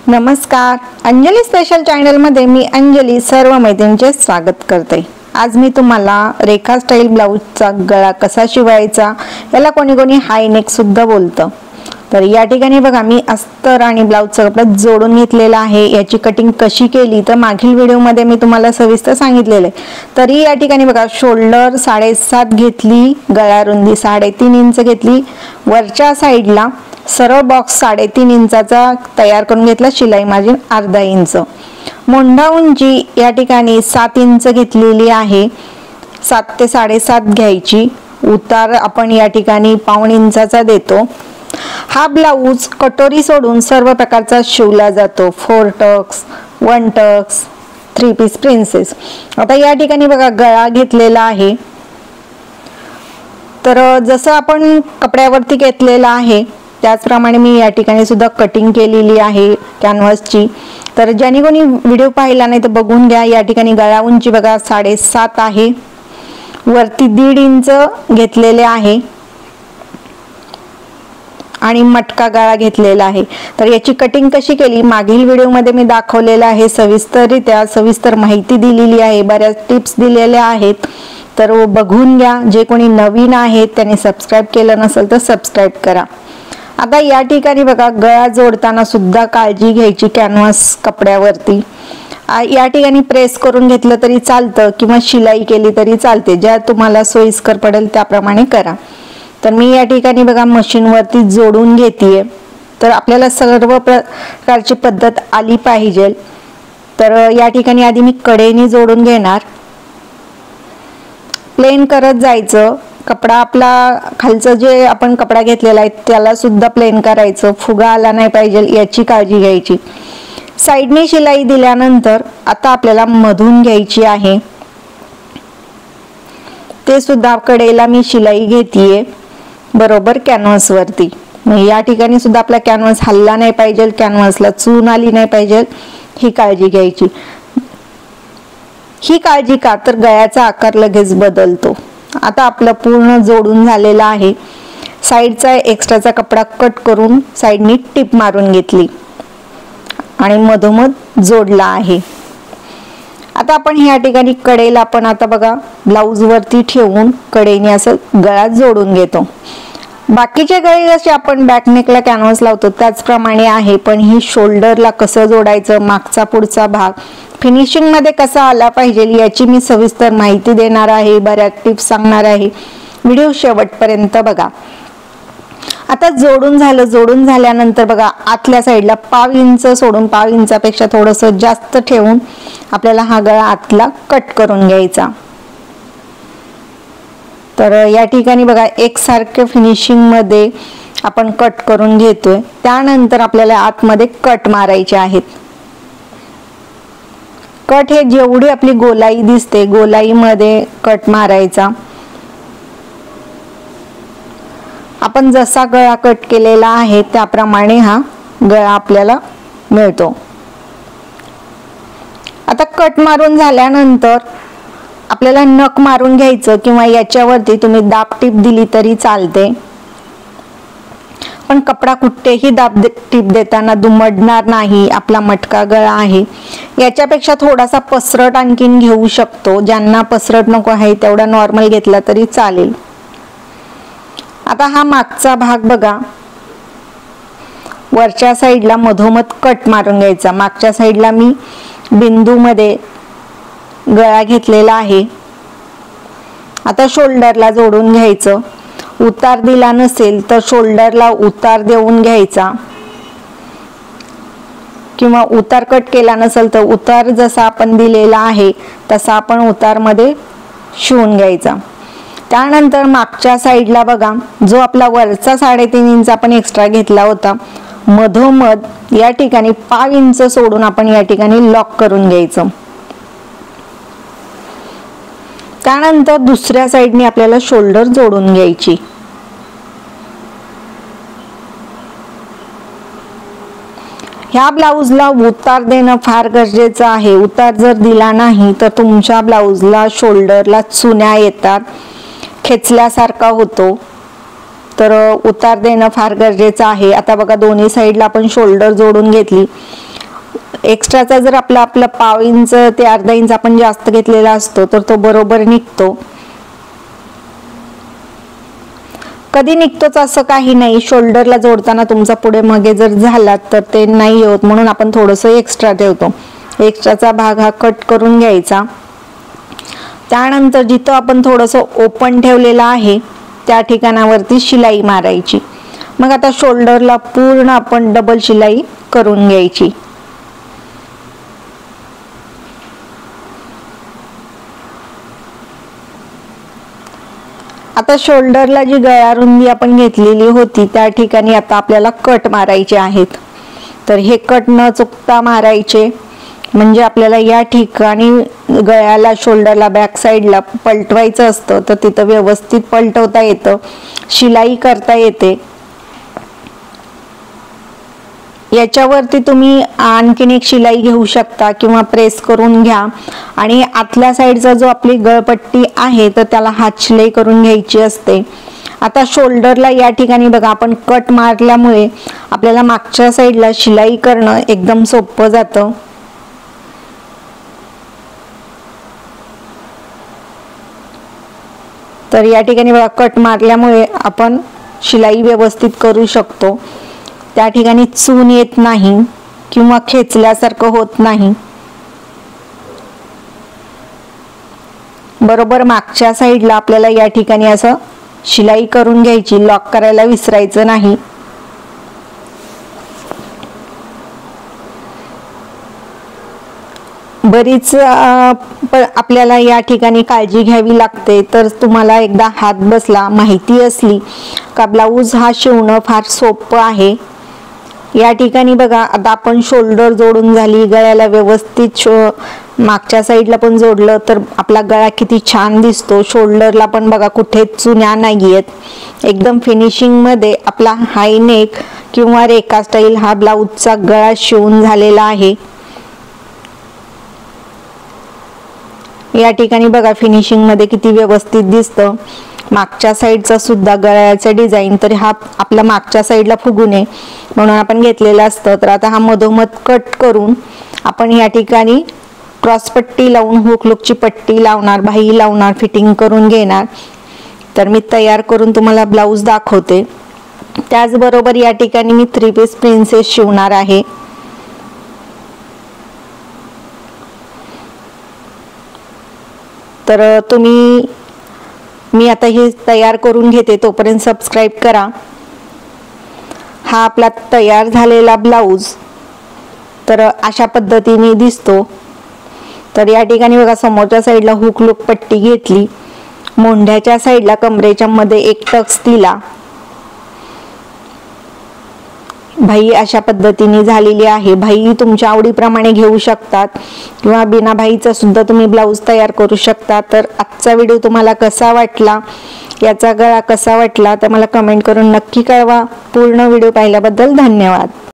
नमस्कार, अंजली स्पेशल चॅनलमध्ये मी अंजली सर्व मैत्रिणींचे स्वागत करते। आज मी तुम्हाला रेखा स्टाईल ब्लाऊजचा गळा कसा शिवायचा, याला कोणी कोणी हाय नेक सुद्धा बोलतं। तर या ठिकाणी बघा मी अस्तर आणि ब्लाऊजचा कपडा जोडून घेतलेला आहे। याची कटिंग कशी केली तर मागील व्हिडिओमध्ये मी तुम्हाला सविस्तर सांगितलेले। तरी या ठिकाणी बघा शोल्डर 7.5 घेतली, गळा रुंदी 3.5 इंच घेतली, वरच्या साइडला सरळ बॉक्स 3.5 इंचाचा तयार करून घेतला, शिलाई मार्जिन अर्धा इंच, मोंढा उंची या ठिकाणी 7 इंच घेतलेली आहे, 7 ते 7.5 घ्यायची, उतार आपण या ठिकाणी पाऊण इंचाचा देतो। हा ब्लाऊज कटोरी सोडून सर्व प्रकारचा शिवला जातो, 4 टक्स, 1 टक्स, 3 पीस प्रिन्सेस। आता या ठिकाणी बघा गळा घेतलेला आहे, तर जसं आपण कपड्यावरती घेतलेला आहे त्याचप्रमाणे मी या ठिकाणी सुद्धा कटिंग केलेली आहे कॅनव्हासची। तर ज्यांनी कोणी व्हिडिओ पाहिला नाही तर बघून घ्या। या ठिकाणी गळा उंची बघा 7.5 आहे, वरती 1.5 इंच घेतलेले आहे आणि मटका गळा घेतलेला आहे। तर याची कटिंग कशी केली मागील व्हिडिओमध्ये मी दाखवलेला आहे, सविस्तर माहिती दिलेली आहे, बऱ्याच टिप्स दिलेल्या आहेत, तर बघून घ्या। जे कोणी नवीन आहेत त्यांनी सबस्क्राइब केलं नसेल तर सबस्क्राइब करा। आता या ठिकाणी बघा गळा जोडताना सुद्धा काळजी घ्यायची कॅनव्हास कपड्यावरती। या ठिकाणी प्रेस करून घेतलं तरी चालतं किंवा शिलाई केली तरी चालते, ज्या तुम्हाला सोयीस्कर पडेल त्याप्रमाणे करा। तर मी या ठिकाणी बघा मशीन वरती जोडून घेतेय। तर आपल्याला सर्व प्रकारची पद्धत आली पाहिजे। तर या ठिकाणी आधी मी कडेने जोडून घेणार, प्लेन करत जायचं। कपडा आपला खालचं जे आपण कपडा घेतलेला आहे त्याला सुद्धा प्लेन करायचं, फुगा आला नाही पाहिजे याची काळजी घ्यायची। साइडने शिलाई दिल्यानंतर आता आपल्याला मधून घ्यायची आहे, ते सुद्धा कडेला मी शिलाई घेतेय बरोबर कॅनव्हास वरती। या ठिकाणी सुद्धा आपला कॅनव्हास हलला नाही पाहिजे, कॅनव्हासला चून आली नाही पाहिजे, ही काळजी घ्यायची। ही काळजी का तर गळ्याचा आकार लगेच बदलतो। आता आपलं पूर्ण जोडून झालेलं आहे, साइडचा एक्स्ट्राचा कपडा कट करून साइडनी टिप मारून घेतली आणि मधोमध जोडला आहे। आता आपण ह्या ठिकाणी कडेला आपण आता बघा ब्लाऊज वरती ठेवून कडेने असं गळा जोडून घेतो। बाकीचे गळे जसे आपण बॅक नेकला कॅनव्हास लावतो त्याचप्रमाणे आहे, पण ही शोल्डरला कसं जोडायचं, मागचा पुढचा भाग फिनिशिंग मध्ये कसा आला पाहिजे याची मी सविस्तर माहिती देणार आहे, बऱ्याच टिप्स सांगणार आहे, व्हिडिओ शेवटपर्यंत बघा। आता जोडून झाल्यानंतर बघा आतल्या साइडला पाव इंच सोडून, पाव इंचापेक्षा थोडंसं जास्त ठेवून आपल्याला हा गळा आतला कट करून घ्यायचा। तर या ठिकाणी बघा एकसारखे फिनिशिंग मध्ये आपण कट करून घेतोय। त्यानंतर आपल्याला आतमध्ये कट मारायचे आहेत। कट हे जेवढी आपली गोलाई दिसते गोलाईमध्ये कट मारायचा। आपण जसा गळा कट केलेला आहे त्याप्रमाणे हा गळा आपल्याला मिळतो। आता कट मारून झाल्यानंतर आपल्याला नख मारून घ्यायचं किंवा याच्यावरती तुम्ही दाब टीप दिली तरी चालते, पण कपडा कुठेही दाब टीप देताना दुमडणार नाही। आपला मटका गळा आहे, याच्यापेक्षा थोडासा पसरट आणखीन घेऊ शकतो, ज्यांना पसरट नको आहे तेवढा नॉर्मल घेतला तरी चालेल। आता हा मागचा भाग बघा वरच्या साइडला मधोमध कट मारून घ्यायचा। मागच्या साइडला मी बिंदू मध्ये गळा घेतलेला आहे। आता शोल्डरला जोडून घ्यायचं, उतार दिला नसेल तर शोल्डरला उतार देऊन घ्यायचा किंवा उतार कट केला नसेल तर उतार जसा आपण दिलेला आहे तसा आपण उतार मध्ये शिवून घ्यायचा। त्यानंतर मागच्या साइडला बघा जो आपला वरचा 3.5 इंच आपण एक्स्ट्रा घेतला होता, मधोमध या ठिकाणी पाव इंच सोडून आपण या ठिकाणी लॉक करून घ्यायचं। त्यानंतर दुसऱ्या साइडने आपल्याला शोल्डर जोडून घ्यायची। ह्या ब्लाऊजला उतार देणं फार गरजेचं आहे। उतार जर दिला नाही तर तुमच्या ब्लाऊजला शोल्डरला चुन्या येतात, खेचल्यासारखा होतो। तर उतार देणं फार गरजेचं आहे। आता बघा दोन्ही साइडला आपण शोल्डर जोडून घेतली। एक्स्ट्राचा जर आपला पाव इंच ते अर्धा इंच आपण जास्त घेतलेला असतो तर तो बरोबर निघतो. कधी निघतोच असं काही नाही. शोल्डरला जोडताना तुमचा पुढे मागे जर झाला तर ते नाही होत, म्हणून आपण थोडंसं एक्स्ट्रा ठेवतो. एक्स्ट्राचा भाग हा कट करून घ्यायचा. त्यानंतर जिथं आपण थोडंसं ओपन ठेवलेलं आहे त्या ठिकाणावरती शिलाई मारायची. मग आता शोल्डरला पूर्ण आपण डबल शिलाई करून घ्यायची. आता शोल्डरला जी गळा रुंदी आपण घेतलेली होती त्या ठिकाणी आता आपल्याला कट मारायचे आहेत. तर हे कट न चुकता मारायचे, म्हणजे आपल्याला या ठिकाणी गळ्याला शोल्डरला बॅक साईडला पलटवायचं असतं तर तिथं व्यवस्थित पलटवता येतं, शिलाई करता येते. याच्यावरती तुम्ही आणखीन एक शिलाई घेऊ शकता किंवा प्रेस करून घ्या आणि आतल्या साईडचा जो आपली गळपट्टी आहे तर त्याला हात शिलाई करून घ्यायची असते. आता शोल्डरला या ठिकाणी बघा आपण कट मारल्यामुळे आपल्याला मागच्या साईडला शिलाई करणं एकदम सोपं जातं. तर या ठिकाणी बघा कट मारल्यामुळे आपण शिलाई व्यवस्थित करू शकतो. त्या ठिकाणी चून येत नाही किंवा खेचल्यासारखं होत नाही. बरोबर मागच्या साईडला आपल्याला या ठिकाणी असं शिलाई करून घ्यायची, लॉक करायला विसरायचं नाही. बरीच आपल्याला या ठिकाणी काळजी घ्यावी लागते. तर तुम्हाला एकदा हात बसला, माहिती असली का ब्लाऊज हा शिवणं फार सोपं आहे. या ठिकाणी बघा आता आपण शोल्डर जोडून झाली, गळ्याला व्यवस्थित मागच्या साईडला पण जोडलं तर आपला गळा किती छान दिसतो. शोल्डरला पण बघा कुठेच चुन्या नाहीयेत. एकदम फिनिशिंग मध्ये आपला हाय नेक किंवा रेखा स्टाईल हा ब्लाऊजचा गळा शिवून झालेला आहे. या ठिकाणी बघा फिनिशिंग मध्ये किती व्यवस्थित दिसतं. मागच्या साईडचा सुद्धा गळ्याचं डिझाईन तर हा आपला मागच्या साईडला फुगू नये म्हणून आपण घेतलेला असतं. तर आता हा मधोमध कट करून आपण या ठिकाणी क्रॉस पट्टी लावून हुक लुकची पट्टी लावणार, बाही लावणार, फिटिंग करून घेणार. तर मी तयार करून तुम्हाला ब्लाऊज दाखवते. त्याचबरोबर या ठिकाणी मी 3 पीस प्रिन्सेस शिवणार आहे. तर मी आता हे तयार करून घेते, तोपर्यंत सबस्क्राईब करा. हा आपला तयार झालेला ब्लाऊज तर अशा पद्धतीने दिसतो. तर या ठिकाणी बघा समोरच्या साईडला हुक लुक पट्टी घेतली, मोंढ्याच्या साईडला कमरेच्या मध्ये एक टक्स दिला, बाही अशा पद्धतीने झालेली आहे. बाही तुमच्या आवडीप्रमाणे घेऊ शकतात किंवा बिना बाहीचा सुद्धा तुम्ही ब्लाऊज तयार करू शकता. तर आजचा व्हिडिओ तुम्हाला कसा वाटला, याचा गळा कसा वाटला तर मला कमेंट करून नक्की कळवा. पूर्ण व्हिडिओ पाहिल्याबद्दल धन्यवाद.